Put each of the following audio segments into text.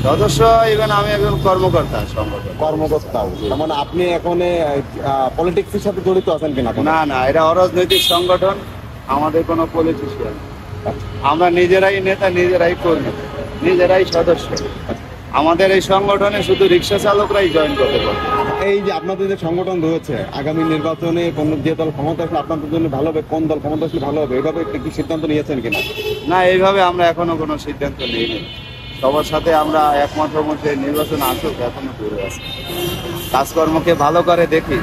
সদস্য ইভেন আমি একজন কর্মকর্তা সংগঠন। কর্মকর্তা, মানে আপনি এখন পলিটিক্সের সাথে জড়িত আছেন কিনা? না না, এটা অরাজনৈতিক সংগঠন, আমাদের কোনো পলিটিশিয়ান। আমরা নিজেরাই নেতা, নিজেরাই কর্মী, নিজেরাই সদস্য। আমাদের এই সংগঠনে শুধু রিক্সা চালকরাই জয়েন করতে পারে। এই যে আপনাদের যে সংগঠন রয়েছে, আগামী নির্বাচনে কোন যে দল ক্ষমতা আসলে আপনাদের জন্য ভালো হবে, কোন দল ক্ষমতা আসলে ভালো হবে, এভাবে কি সিদ্ধান্ত নিয়েছেন কিনা? না, এইভাবে আমরা এখনো কোনো সিদ্ধান্ত নিইনি। সবার সাথে আমরা একমাত্র মধ্যে নির্বাচন আসুক, এখনো দূরে আছে। কাজকর্মকে ভালো করে দেখি,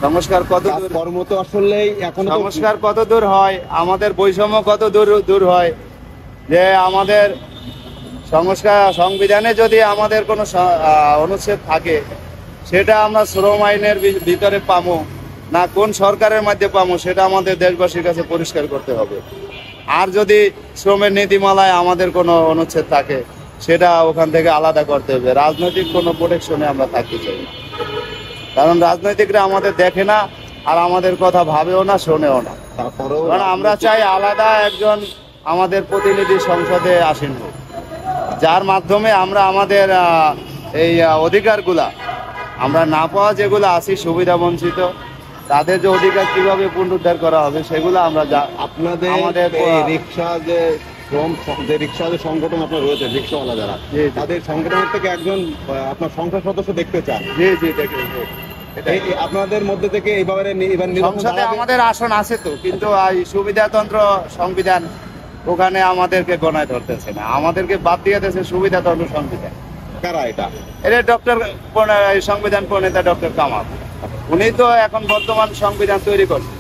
সংস্কার কত দূর, কর্ম তো আসলেই এখন সংস্কার কত দূর হয়, আমাদের বৈষম্য কত দূর হয়। যে আমাদের সংবিধানে যদি আমাদের কোনো অনুচ্ছেদ থাকে, সেটা আমরা শ্রম আইনের ভিতরে পাবো না কোন সরকারের মধ্যে পাবো, সেটা আমাদের দেশবাসীর কাছে পরিষ্কার করতে হবে। আর যদি শ্রমের নীতিমালায় আমাদের কোনো অনুচ্ছেদ থাকে, সেটা ওখান থেকে আলাদা করতে হবে। রাজনৈতিক কোনো প্রোটেকশনে আমরা থাকতে চাই না, কারণ রাজনৈতিকরা আমাদের দেখে না, আর আমাদের কথা ভাবেও না, শোনেও না। কারণ আমরা চাই আলাদা একজন আমাদের প্রতিনিধি সংসদে আসীন হোক, যার মাধ্যমে আমরা আমাদের এই অধিকারগুলা আমরা না পাওয়া যেগুলো আছি সুবিধা বঞ্চিত, তাদের যে অধিকার কিভাবে পুনরুদ্ধার করা হবে সেগুলো আমরা আপনাদের আমাদের রিক্সা যে রিক্সা যে সংগঠন আপনার রয়েছে, রিক্সাওয়ালা যারা, তাদের সংগঠনের থেকে একজন আপনার সংসদ সদস্য দেখতে চান। জি জি, দেখে আপনাদের মধ্যে থেকে এবার সংসদে আমাদের আসন আছে তো, কিন্তু এই সুবিধাতন্ত্র সংবিধান ওখানে আমাদেরকে গণায় ধরতেছে না, আমাদেরকে বাদ দিয়ে দিয়েছে সুবিধাতন্ত্র সংবিধান। কারা এটা? এটা সংবিধান প্রণেতা ডক্টর কামাল, উনি তো এখন বর্তমান সংবিধান তৈরি করছেন,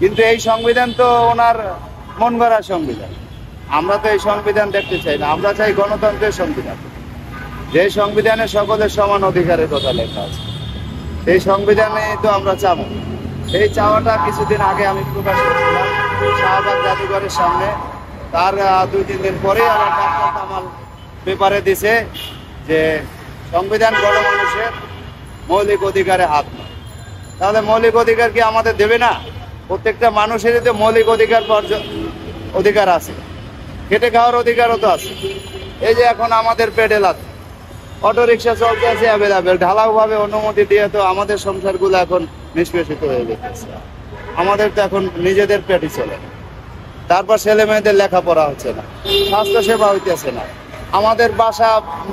কিন্তু এই সংবিধান তো ওনার মন গড়া সংবিধান। আমরা তো এই সংবিধান দেখতে চাই না, আমরা চাই গণতন্ত্রের সংবিধান, যে সংবিধানে সকলের সমান অধিকারের কথা লেখা আছে। সেই সংবিধানে তো আমরা চাবো। সেই চাওয়াটা কিছুদিন আগে আমি প্রকাশ করেছিলাম শাহবাগ জাদুঘরের সামনে, তার 2-3 দিন পরে আবার ডক্টর কামাল পেপারে দিছে যে সংবিধান গণমানুষের মৌলিক অধিকারে হাত নয়। তাহলে মৌলিক অধিকার কি আমাদের দেবে না? প্রত্যেকটা মানুষেরই তো মৌলিক অধিকার আছে, খেটে খাওয়ার অধিকারও তো আছে। এই যে এখন আমাদের পেডেল আছে, অটো রিক্সা চলতে আছে অ্যাভেলেবেল, ঢালাও ভাবে অনুমতি দিয়ে তো আমাদের সংসারগুলো এখন নিষ্পেষিত হয়ে যেতেছে। আমাদের তো এখন নিজেদের পেটই চলে, তারপর ছেলে মেয়েদের লেখাপড়া হচ্ছে না, স্বাস্থ্য সেবা হইতেছে না, আমাদের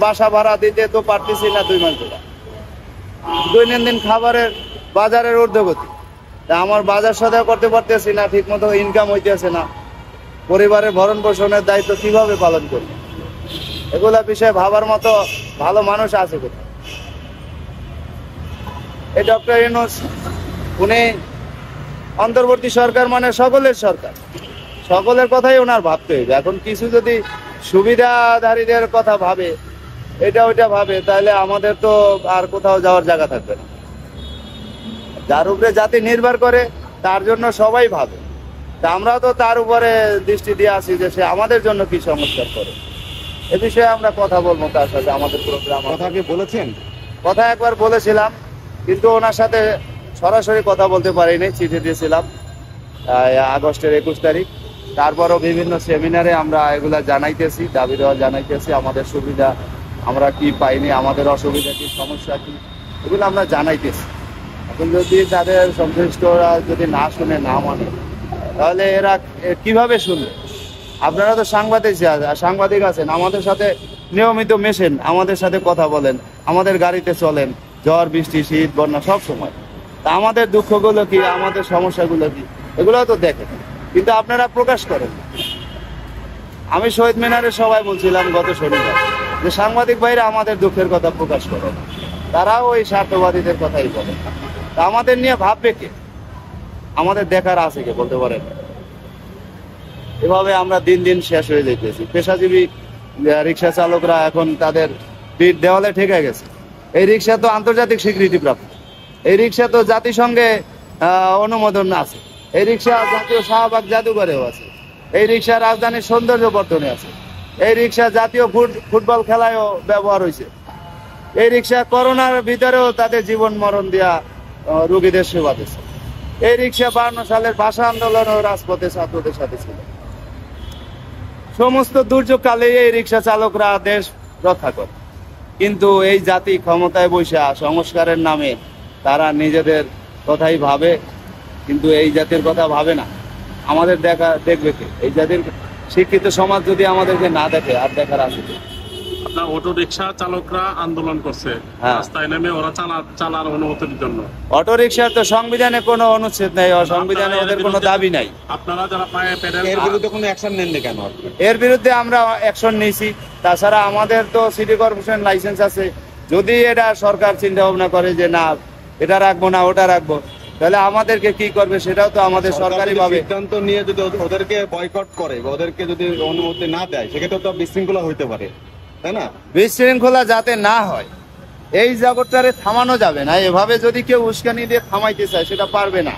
বাসা ভাড়া দিতে তো পারতেছি না 2 মাস ধরে। দৈনন্দিন খাবারের বাজারের ঊর্ধ্বগতি, আমার বাজার সদাই করতে পারতেছি না, ঠিক মতো ইনকাম হইতেছে না, পরিবারের ভরণ পোষণের দায়িত্ব কিভাবে পালন করবে? এগুলা বিষয়ে ভাবার মতো ভালো মানুষ আছে কোথায়? এই ডক্টর ইউনূস উনি অন্তর্বর্তী সরকার মানে সকলের সরকার, সকলের কথাই ওনার ভাবতে হইবে। এখন কিছু যদি সুবিধাধারীদের কথা ভাবে, এটা ওইটা ভাবে, তাহলে আমাদের তো আর কোথাও যাওয়ার জায়গা থাকবে না। যার উপরে জাতি নির্ভর করে তার জন্য সবাই ভাবে, তা আমরা তো তার উপরে দৃষ্টি দিয়ে আসি যে সে আমাদের জন্য কি সংস্কার করে। এ বিষয়ে আমরা কথা বলবো তার সাথে। আমাদের প্রোগ্রাম কথা কি বলেছেন? কথা একবার বলেছিলাম, কিন্তু ওনার সাথে সরাসরি কথা বলতে পারিনি, চিঠি দিয়েছিলাম আগস্টের 21 তারিখ। তারপরও বিভিন্ন সেমিনারে আমরা এগুলা জানাইতেছি, দাবি দেওয়া জানাইতেছি, আমাদের সুবিধা আমরা কি পাইনি, আমাদের অসুবিধা কি, সমস্যা কি, এগুলো আমরা জানাইতেছি। এখন যদি তাদের সংশ্লিষ্টরা যদি না শুনে, না মানে, তাহলে এরা কিভাবে শুনবে? আপনারা তো সাংবাদিক আছেন, আমাদের সাথে নিয়মিত মেশেন, আমাদের সাথে কথা বলেন, আমাদের গাড়িতে চলেন, ঝড় বৃষ্টি শীত বন্যা সব সময়। তা আমাদের দুঃখগুলো কি, আমাদের সমস্যাগুলো কি, এগুলো তো দেখেন, কিন্তু আপনারা প্রকাশ করেন। আমি শহীদ মিনারে সবাই বলছিলাম গত শনিবার যে সাংবাদিক ভাইরা আমাদের দুঃখের কথা প্রকাশ করেন, তারাও ওই স্বার্থবাদীদের কথাই বলেন। তা আমাদের নিয়ে ভাববে কে? আমাদের দেখার আছে কে বলতে পারেন? এভাবে আমরা দিন দিন শেষ হয়ে যেতেছি। পেশাজীবী রিক্সা চালকরা এখন তাদের পিঠ দেওয়ালে ঠেকে গেছে। এই রিক্সা তো আন্তর্জাতিক স্বীকৃতিপ্রাপ্ত, এই রিক্সা তো জাতিসংঘে অনুমোদন আছে, এই রিক্সা জাতীয় শাহবাগ জাদুঘরেও আছে, এই রিক্সা রাজধানীর সৌন্দর্য বর্ধনে আছে, এই রিক্সা জাতীয় ফুটবল খেলায়ও ব্যবহার হয়েছে, এই রিক্সা করোনার ভিতরেও তাদের জীবন মরণ দিয়া রোগীদের সেবা দিচ্ছে। এই রিক্সা 52 সালের ভাষা আন্দোলন ও রাজপথে ছাত্রদের সাথে ছিল। সমস্ত দুর্যোগকালে এই রিক্সা চালকরা দেশ রক্ষা করে। কিন্তু এই জাতি ক্ষমতায় বসে সংস্কারের নামে তারা নিজেদের কথাই ভাবে, কিন্তু এই জাতির কথা ভাবে না। আমাদের দেখবে কে? এই জাতির শিক্ষিত সমাজ যদি আমাদেরকে না দেখে আর দেখার আছে কি? আপনার অটো রিক্সা চালকরা আন্দোলন করছে রাস্তায় নেমে, ওরা চালার অনুমতির জন্য। অটো রিক্সার তো সংবিধানে কোনো অনুচ্ছেদ নেই, সংবিধানে ওদের কোনো দাবি নাই। আপনারা যারা পায়ে পেডেল, এর বিরুদ্ধে কোনো অ্যাকশন নেননি কেন? এর বিরুদ্ধে আমরা অ্যাকশন নিয়েছি। তাছাড়া আমাদের তো সিটি কর্পোরেশন লাইসেন্স আছে। যদি এটা সরকার চিন্তা ভাবনা করে যে না এটা রাখবো না ওটা রাখবো, তাহলে আমাদেরকে কি করবে সেটাও তো আমাদের সরকারি ভাবে সিদ্ধান্ত নিয়ে যদি ওদেরকে বয়কট করে, ওদেরকে যদি অনুমতি না দেয়, সেক্ষেত্রে তো বিশৃঙ্খলা হইতে পারে, তাই না? বিশৃঙ্খলা যাতে না হয় এই জগৎটারে থামানো যাবে না। এভাবে যদি কেউ উস্কানি দিয়ে থামাইতে চায় সেটা পারবে না।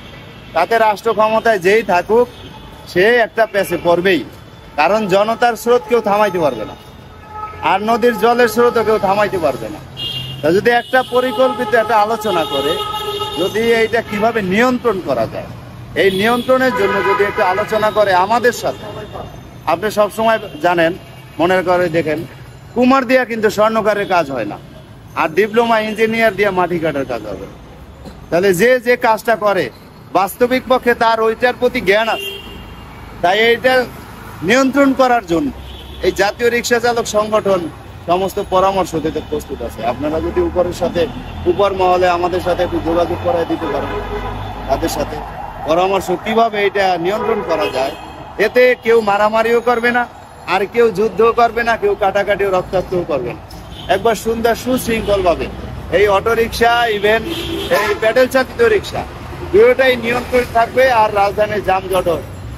তাতে রাষ্ট্র ক্ষমতায় যেই থাকুক সে একটা পেছে পড়বেই, কারণ জনতার স্রোত কেউ থামাইতে পারবে না, আর নদীর জলের স্রোতও কেউ থামাইতে পারবে না। তা যদি একটা পরিকল্পিত একটা আলোচনা করে যদি এইটা কিভাবে নিয়ন্ত্রণ করা যায়, এই নিয়ন্ত্রণের জন্য যদি একটা আলোচনা করে আমাদের সাথে। আপনি সবসময় জানেন, মনে করে দেখেন, কুমার দিয়া কিন্তু স্বর্ণকারের কাজ হয় না, আর ডিপ্লোমা ইঞ্জিনিয়ার দিয়ে মাটি কাটার কাজ হবে। তাহলে যে যে কাজটা করে বাস্তবিক পক্ষে তার ওইটার প্রতি জ্ঞান আছে। তাই এইটা নিয়ন্ত্রণ করার জন্য এই জাতীয় রিক্সা চালক সংগঠন সমস্ত পরামর্শ দিতে প্রস্তুত আছে। আপনারা যদি উপর মহলে আমাদের সাথে একটু যোগাযোগ করাই দিতে পারেন, তাদের সাথে পরামর্শ কিভাবে এটা নিয়ন্ত্রণ করা যায়। এতে কেউ মারামারিও করবে না, আর কেউ যুদ্ধও করবে না, কেউ কাটাকাটিও রক্তাক্তও করবে না। একবার সুন্দর সুশৃঙ্খল ভাবে এই অটো রিক্সা ইভেন এই প্যাডেল চালিত রিক্সা দুটোটাই নিয়ন্ত্রণ থাকবে, আর রাজধানীর যানজট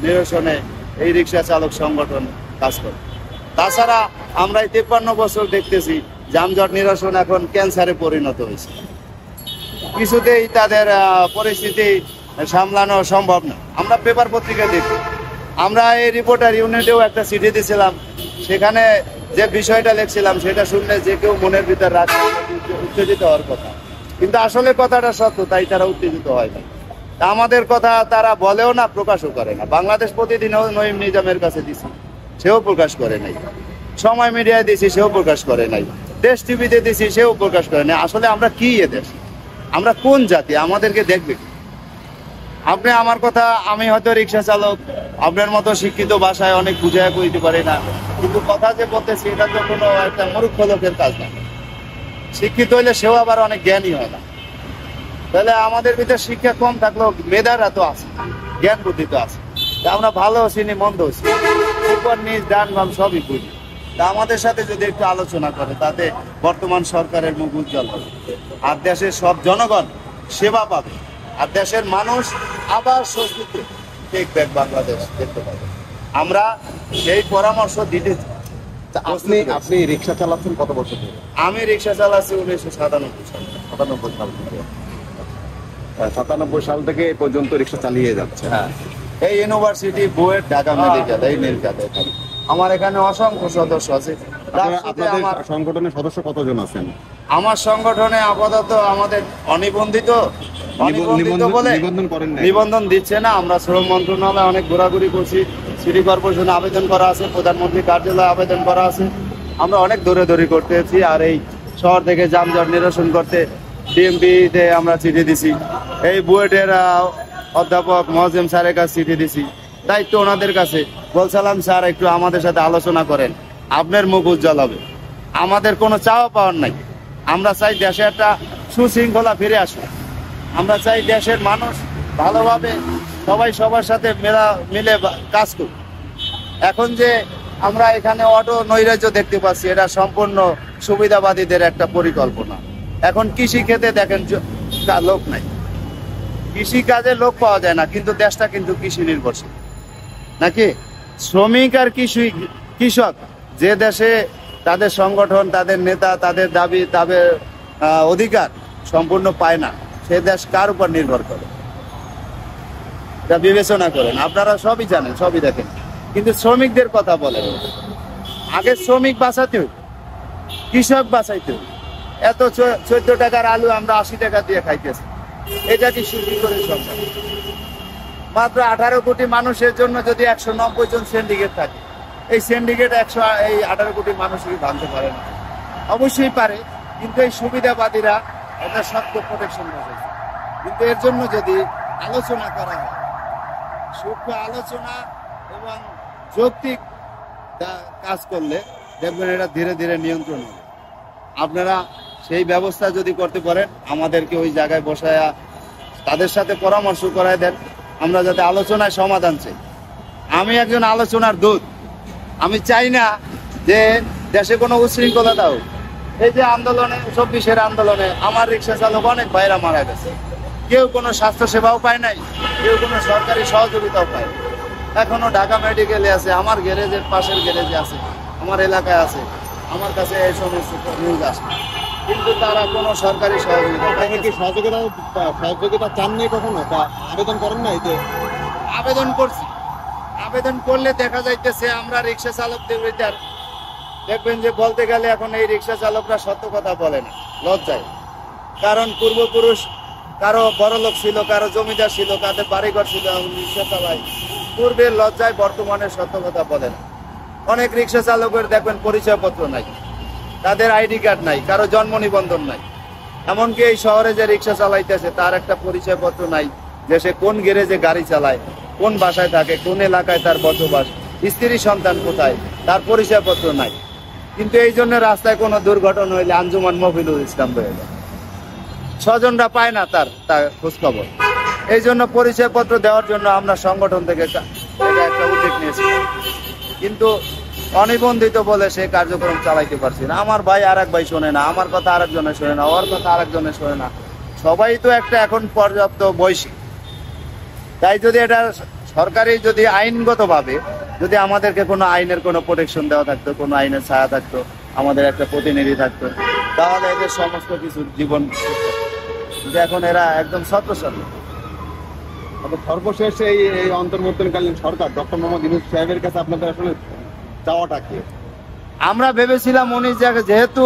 নিরসনে এই রিক্সা চালক সংগঠন কাজ করবে। তাছাড়া আমরা 53 বছর দেখতেছি যানজট নিরসন এখন ক্যান্সারে পরিণত হয়েছে। কিছুতেই তাদের পরিস্থিতি সামলানো সম্ভব না। আমরা পেপার পত্রিকায় দেখি, আমরা এই রিপোর্টার ইউনিটেও একটা চিঠি দিয়েছিলাম, সেখানে যে বিষয়টা লিখছিলাম সেটা শুনলে যে কেউ মনের ভিতর রাখে উত্তেজিত হওয়ার কথা, কিন্তু আসলে কথাটা সত্য, তাই তারা উত্তেজিত হয় না। আমাদের কথা তারা বলেও না, প্রকাশও করে না। বাংলাদেশ প্রতিদিনও নঈম নিজামের কাছে দিছি, সেও প্রকাশ করে নাই। সময় মিডিয়ায় দিছি, সেও প্রকাশ করে নাই। দেশ টিভিতে দিছি, সেও প্রকাশ করে নাই। আসলে আমরা কি এ দেশ, আমরা কোন জাতি, আমাদেরকে দেখবে? আপনি আমার কথা, আমি হয়তো রিক্সা চালক, আপনার মতো শিক্ষিত ভাষায় অনেক বুঝায় কইতে পারি না, কিন্তু কথা যে বলতেছি এটা তো কোনো একটা মূর্খ লোকের কাজ না। শিক্ষিত হইলে সেও আবার অনেক জ্ঞানী হয় না। তাহলে আমাদের ভিতরে শিক্ষা কম থাকলেও মেধারা তো আছে, জ্ঞান বুদ্ধি তো আছে। তা আমরা ভালো চিনি, মন্দ চিনি, উপর নিচ ডান বাম সবই বুঝি। তা আমাদের সাথে যদি একটু আলোচনা করে, তাতে বর্তমান সরকারের মুখ উজ্জ্বল হবে, আর দেশের সব জনগণ সেবা পাবে, আর দেশের মানুষ আবার স্বস্তিতে টেক বাংলাদেশ দেখতে পাবে। আমরা সেই পরামর্শ দিতে। আপনি রিক্সা চালাচ্ছেন কত বছর ধরে? আমি রিক্সা চালাচ্ছি 1997 সাল। 97 সাল থেকে? 97 সাল থেকে এ পর্যন্ত রিক্সা চালিয়ে যাচ্ছে। হ্যাঁ, এই ইউনিভার্সিটি বুয়েট, ঢাকা মেডিকেল, এই নীলকাতে আমার এখানে অসংখ্য সদস্য আছে। আপনাদের সংগঠনের সদস্য কতজন আছেন? আমার সংগঠনে আপাতত আমাদের অনিবন্ধিত বলে নিবন্ধন দিচ্ছে না। আমরা শ্রম মন্ত্রণালয়ে অনেক ঘোরাঘুরি করছি, সিটি কর্পোরেশনে আবেদন করা আছে, প্রধানমন্ত্রী কার্যালয়ে আবেদন করা আছে। আমরা অনেক দৌড়াদৌড়ি করতেছি, আর এই শহর থেকে যানজট নিরসন করতে ডিএমপিতে আমরা চিঠি দিছি। এই বুয়েটের অধ্যাপক মহজেম স্যারের কাছে চিঠি দিছি, দায়িত্ব ওনাদের কাছে। বলছিলাম স্যার একটু আমাদের সাথে আলোচনা করেন, আপনার মুখ উজ্জ্বল হবে। আমাদের কোনো চাওয়া পাওয়ার নাই। আমরা চাই দেশে একটা সুশৃঙ্খলা ফিরে আসুক। আমরা চাই দেশের মানুষ ভালোভাবে সবাই সবার সাথে মিলে কাজ করুক। এখন যে আমরা এখানে অটো নৈরাজ্য দেখতে পাচ্ছি, এটা সম্পূর্ণ সুবিধাবাদীদের একটা পরিকল্পনা। এখন কৃষি ক্ষেতে দেখেন লোক নাই, কৃষি কাজে লোক পাওয়া যায় না, কিন্তু দেশটা কিন্তু কৃষি নির্ভরশীল নাকি? শ্রমিক আর কৃষক যে দেশে তাদের সংগঠন, তাদের নেতা, তাদের দাবি, তাদের অধিকার সম্পূর্ণ পায় না, সে দেশ কার উপর নির্ভর করে? এটা বিবেচনা করেন। আপনারা সবই জানেন, সবই দেখেন, কিন্তু শ্রমিকদের কথা বলেন। আগে শ্রমিক বাঁচাতে হইত, কৃষক বাঁচাইতে হইত। এত 14 টাকার আলু আমরা 80 টাকা দিয়ে খাইতেছি, এটা কি শুরু করে সম্ভব? মাত্র 18 কোটি মানুষের জন্য যদি 190 জন সিন্ডিকেট থাকে, এই সিন্ডিকেট 18 কোটি মানুষকে ভাঙতে পারে না। অবশ্যই পারে, কিন্তু এই সুবিধাবাদীরা এটা শক্ত প্রোটেকশন বসেছে। কিন্তু এর জন্য যদি আলোচনা করা হয়, সূক্ষ্ম আলোচনা এবং যৌক্তিক কাজ করলে দেখবেন এটা ধীরে ধীরে নিয়ন্ত্রণ হবে। আপনারা সেই ব্যবস্থা যদি করতে পারেন, আমাদেরকে ওই জায়গায় বসায়া তাদের সাথে পরামর্শ করায় দেন, আমরা যাতে আলোচনায় সমাধান চাই। আমি একজন আলোচনার দূত। আমি চাই না যে দেশে কোনো উশৃঙ্খলতা হোক। এই যে আন্দোলনে 24-এর আন্দোলনে আমার রিক্সা চালক অনেক ভাইরা মারা গেছে, কেউ কোনো স্বাস্থ্য সেবাও পায় নাই, কেউ কোনো সরকারি সহযোগিতাও পায় না। এখনো ঢাকা মেডিকেলে আছে, আমার গ্যারেজের পাশের গ্যারেজে আছে, আমার এলাকায় আছে, আমার কাছে এই সমস্ত নিউজ আসে, কিন্তু তারা কোনো সরকারি সহযোগিতা আপনারা কি সহযোগিতা চাননি কখনো, বা আবেদন করেন না? এই যে আবেদন করছি, আবেদন করলে দেখা যাইতেছে আমরা রিক্সা চালকদের ভিতর দেখবেন যে বলতে গেলে এখন এই রিক্সা চালকরা সত্য কথা বলে না, লজ্জায়। কারণ পূর্বপুরুষ কারো বড় লোক ছিল, কারো জমিদার ছিল, কাদের বাড়িঘর ছিল, রিক্সা চালায়, পূর্বের লজ্জায় বর্তমানে সত্য কথা বলে না। অনেক রিক্সা চালকের দেখবেন পরিচয়পত্র নাই, তাদের আইডি কার্ড নাই, কারো জন্ম নিবন্ধন নাই। এমনকি এই শহরে যে রিক্সা চালাইতেছে তার একটা পরিচয়পত্র নাই, যে সে কোন গ্যারেজে গাড়ি চালায়, কোন বাসায় থাকে, কোন এলাকায় তার বসবাস, স্ত্রী সন্তান কোথায়, তার পরিচয়পত্র নাই। কিন্তু এই জন্য রাস্তায় কোনো দুর্ঘটনা হইলে আঞ্জুমান মফিজুল ইসলাম হয়ে যায়, স্বজনরা পায় না তার খোঁজ খবর। এই জন্য পরিচয়পত্র দেওয়ার জন্য আমরা সংগঠন থেকে একটা উদ্যোগ নিয়েছি, কিন্তু অনিবন্ধিত বলে সে কার্যক্রম চালাইতে পারছি না। আমার ভাই আর এক ভাই শোনে না, আমার কথা আরেকজনে শোনে না, ওর কথা আরেকজনে শোনে না। সবাই তো একটা এখন পর্যাপ্ত বয়সী। তাই যদি এটা সরকারি যদি আইনগতভাবে যদি আমাদেরকে কোনো আইনের কোনো প্রোটেকশন দেওয়া থাকতো, কোনো আইনের ছায়া থাকতো, আমাদের একটা প্রতিনিধি থাকতো, তাহলে এদের সমস্ত কিছু জীবন। কিন্তু এখন এরা একদম ছত্রছাত্র। সর্বশেষ এই অন্তর্বর্তীকালীন সরকার ডক্টর মোহাম্মদ ইউনূস সাহেবের কাছে আপনাদের আসলে চাওয়াটা কি? আমরা ভেবেছিলাম উনি যেহেতু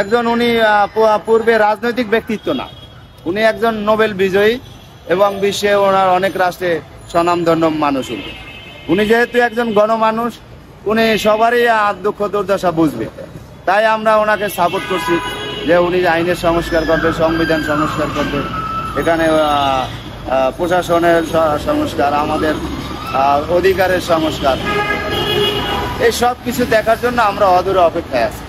একজন উনি পূর্বে রাজনৈতিক ব্যক্তিত্ব না, উনি একজন নোবেল বিজয়ী এবং বিশ্বে ওনার অনেক রাষ্ট্রে স্বনামধন্য মানুষ। উনি যেহেতু একজন গণমানুষ, উনি সবারই দুঃখ দুর্দশা বুঝবে। তাই আমরা ওনাকে সাপোর্ট করছি যে উনি আইনের সংস্কার করবে, সংবিধান সংস্কার করবে, এখানে প্রশাসনের সংস্কার, আমাদের অধিকারের সংস্কার, এই সব কিছু দেখার জন্য আমরা অদূরে অপেক্ষায় আছি।